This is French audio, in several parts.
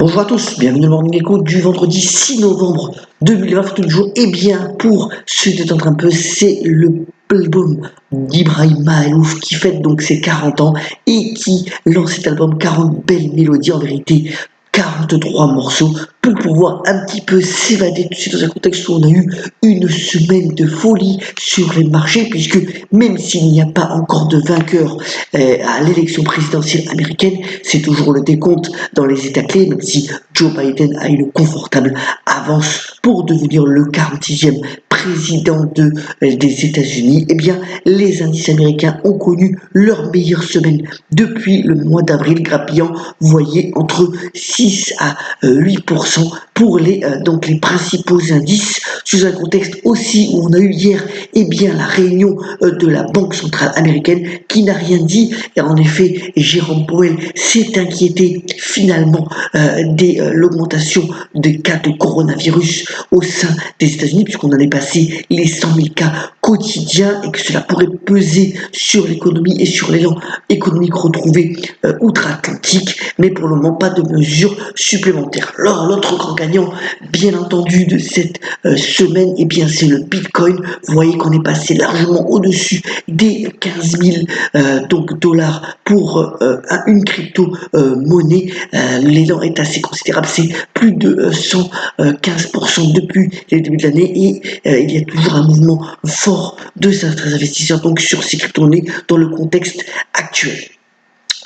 Bonjour à tous, bienvenue dans le Morning Echo du vendredi 6 novembre 2020, tous les jours. Et bien, pour se détendre un peu, c'est l'album d'Ibrahim Maalouf qui fête donc ses 40 ans et qui lance cet album 40 belles mélodies, en vérité 43 morceaux pour pouvoir un petit peu s'évader tout de suite dans un contexte où on a eu une semaine de folie sur les marchés, puisque même s'il n'y a pas encore de vainqueur à l'élection présidentielle américaine, c'est toujours le décompte dans les États clés, même si Joe Biden a une confortable avance pour devenir le 46e président des États-Unis. Eh bien, les indices américains ont connu leur meilleure semaine depuis le mois d'avril, grappillant, vous voyez, entre 6 à 8% pour les principaux indices, sous un contexte aussi où on a eu hier la réunion de la Banque centrale américaine qui n'a rien dit. Et en effet, Jérôme Powell s'est inquiété finalement de l'augmentation des cas de coronavirus au sein des États-Unis, puisqu'on en est passé les 100 000 cas quotidiens et que cela pourrait peser sur l'économie et sur l'élan économique retrouvé outre-Atlantique, mais pour le moment pas de mesures supplémentaires. Alors l'autre grand gagnant, bien entendu, de cette semaine, eh bien c'est le Bitcoin. Vous voyez qu'on est passé largement au-dessus des 15 000 dollars pour une crypto-monnaie. L'élan est assez considérable, c'est plus de 115% depuis les débuts de l'année et il y a toujours un mouvement fort de certains investisseurs donc sur ces crypto-monnaies dans le contexte actuel.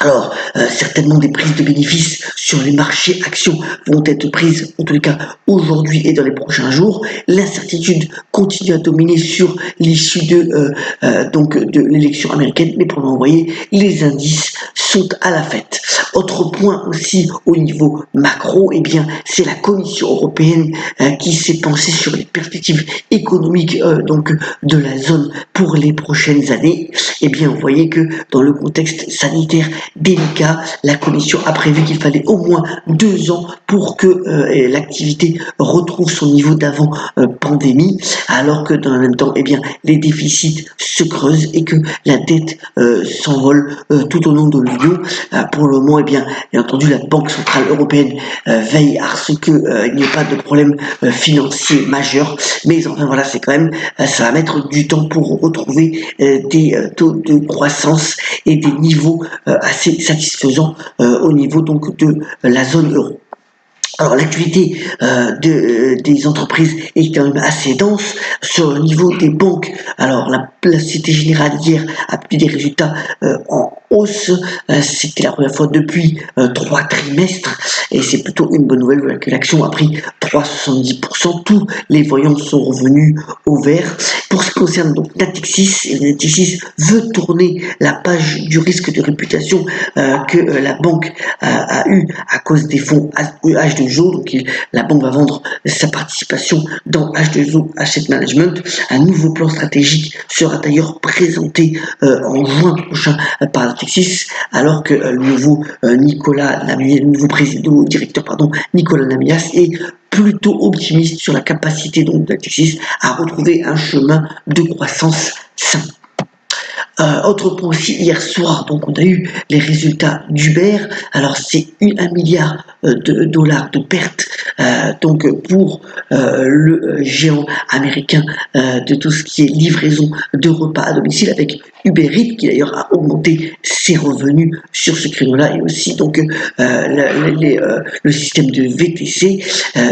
Alors, certainement des prises de bénéfices sur les marchés actions vont être prises, en tous les cas aujourd'hui et dans les prochains jours. L'incertitude continue à dominer sur l'issue de l'élection américaine, mais pour l'envoyer, les indices sont à la fête. Autre point aussi au niveau macro, eh bien, c'est la Commission européenne qui s'est penchée sur les perspectives économiques de la zone pour les prochaines années. Eh bien, vous voyez que dans le contexte sanitaire délicat, la Commission a prévu qu'il fallait au moins 2 ans pour que l'activité retrouve son niveau d'avant pandémie, alors que dans le même temps, eh bien, les déficits se creusent et que la dette s'envole tout au long de l'Union. Pour le moment, eh bien entendu, la Banque centrale européenne veille à ce qu'il n'y ait pas de problème financier majeur, mais enfin voilà, c'est quand même, ça va mettre du temps pour retrouver des taux de croissance et des niveaux assez satisfaisants au niveau donc de la zone euro. Alors l'activité des entreprises est quand même assez dense sur le niveau des banques. Alors la Société Générale hier a publié des résultats en hausse. C'était la première fois depuis 3 trimestres et c'est plutôt une bonne nouvelle. Voilà que l'action a pris 3,70%. Tous les voyants sont revenus au vert. Pour ce qui concerne donc Natixis, Natixis veut tourner la page du risque de réputation que la banque a eu à cause des fonds H2O. Donc la banque va vendre sa participation dans H2O Asset Management. Un nouveau plan stratégique sera d'ailleurs présenté en juin prochain par Natixis, alors que le nouveau directeur Nicolas Namias est plutôt optimiste sur la capacité donc de Natixis à retrouver un chemin de croissance sain. Autre point aussi, hier soir, donc on a eu les résultats d'Uber. Alors c'est 1 milliard de dollars de pertes pour le géant américain de tout ce qui est livraison de repas à domicile, avec Uber Eats qui d'ailleurs a augmenté ses revenus sur ce créneau-là, et aussi donc le système de VTC.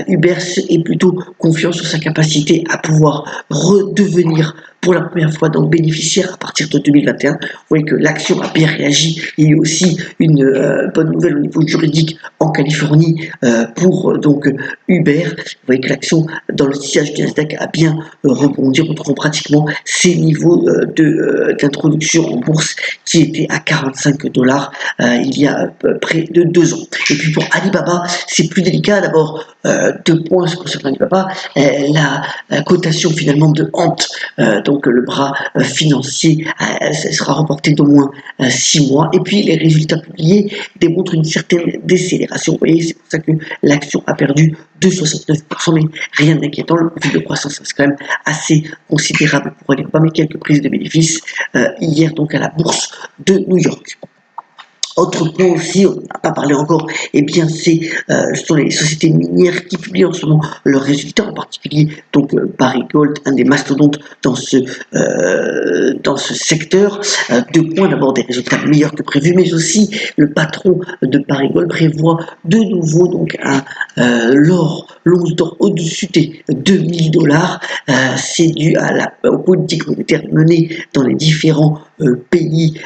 Uber est plutôt confiant sur sa capacité à pouvoir redevenir pour la première fois donc bénéficiaire à partir de 2021. Vous voyez que l'action a bien réagi. Il y a eu aussi une bonne nouvelle au niveau juridique en Californie pour donc Uber. Vous voyez que l'action dans le sillage du Nasdaq a bien rebondi, retrouvant pratiquement ses niveaux d'introduction en bourse qui étaient à 45 dollars il y a près de 2 ans. Et puis pour Alibaba, c'est plus délicat. D'abord, 2 points concernant Alibaba, la cotation finalement de Ant, donc le bras financier, sera reporté d'au moins 6 mois. Et puis les résultats publiés démontrent une certaine décélération. Vous voyez, c'est pour ça que l'action a perdu de 69%, mais rien d'inquiétant. Le profil de croissance reste quand même assez considérable pour Alibaba, mais quelques prises de bénéfices hier donc à la bourse de New York. Autre point aussi, on n'a pas parlé encore, eh bien c'est sur les sociétés minières qui publient en ce moment leurs résultats, en particulier donc Barrick Gold, un des mastodontes dans ce secteur. Deux points, d'abord des résultats meilleurs que prévu, mais aussi le patron de Barrick Gold prévoit de nouveau donc l'once d'or au-dessus des $2000. C'est dû aux politiques monétaires menées dans les différents pays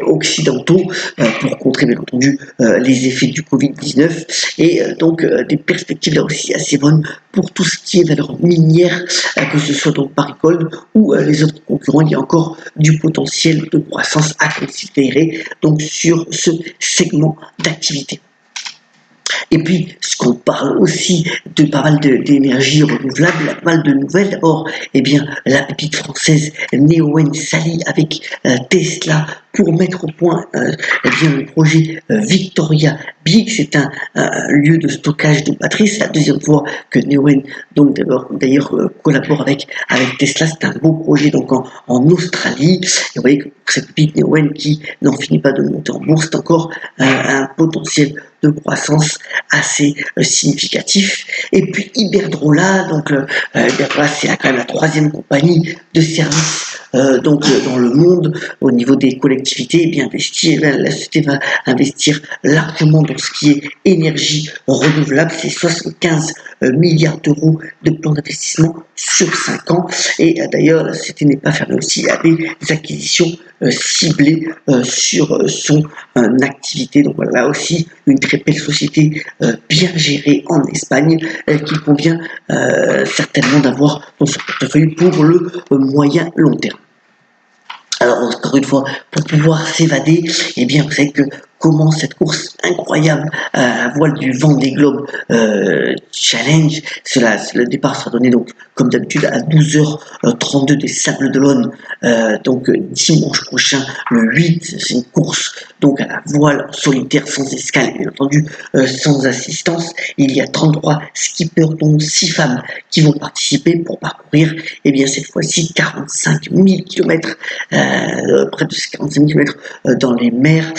occidentaux pour contrer bien entendu les effets du Covid-19 et donc des perspectives là aussi assez bonnes pour tout ce qui est valeur minière, que ce soit donc Barrick Gold ou les autres concurrents. Il y a encore du potentiel de croissance à considérer donc sur ce segment d'activité. Et puis, ce qu'on parle aussi de pas mal d'énergie renouvelable, pas mal de nouvelles. D'abord, eh bien, la pépite française Neoen s'allie avec Tesla pour mettre au point eh bien, le projet Victoria Big. C'est un lieu de stockage de batteries. C'est la deuxième fois que Neoen donc d'ailleurs collabore avec Tesla. C'est un beau projet donc en Australie. Et vous voyez que pour cette pépite Neoen qui n'en finit pas de monter en bourse, c'est encore un potentiel de croissance assez significatif. Et puis Iberdrola, donc Iberdrola c'est quand même la troisième compagnie de services dans le monde au niveau des collectivités. Et bien investi, la société va investir largement dans ce qui est énergie renouvelable. C'est 75 milliards d'euros de plan d'investissement sur 5 ans. Et d'ailleurs, la société n'est pas fermée aussi à des acquisitions ciblées sur son activité. Donc voilà, là aussi, une très belle société bien gérée en Espagne qu'il convient certainement d'avoir dans son portefeuille pour le moyen long terme. Alors encore une fois, pour pouvoir s'évader, eh bien vous savez que commence cette course incroyable à voile du Vendée Globe Challenge. Le départ sera donné donc comme d'habitude à 12h32 des Sables d'Olonne, donc dimanche prochain, le 8. C'est une course donc à la voile solitaire sans escale, bien entendu sans assistance. Il y a 33 skippers dont 6 femmes qui vont participer pour parcourir cette fois-ci 45 000 km, près de 45 000 km dans les mers.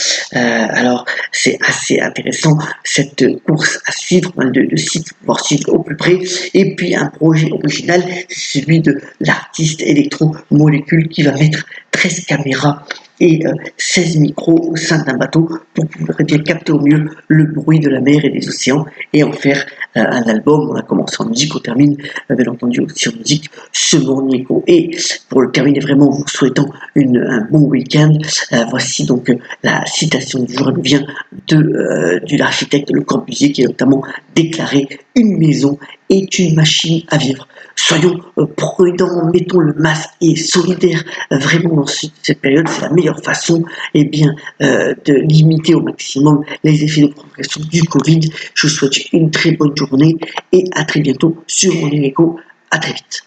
Alors c'est assez intéressant cette course à suivre, de sites pour pouvoir suivre au plus près. Et puis un projet original, c'est celui de l'artiste électromolécule qui va mettre 13 caméras et 16 micros au sein d'un bateau pour pouvoir bien capter au mieux le bruit de la mer et des océans et en faire un album. On a commencé en musique, on termine bien entendu aussi en musique ce Morning Echo. Et pour le terminer vraiment en vous souhaitant un bon week-end, voici donc la citation du jour. Elle vient de l'architecte Le Corbusier qui a notamment déclaré: une maison est une machine à vivre. Soyons prudents, mettons le masque et solidaires vraiment dans cette période. C'est la meilleure façon de limiter au maximum les effets de progression du Covid. Je vous souhaite une très bonne journée et à très bientôt sur Morning Echo. À très vite.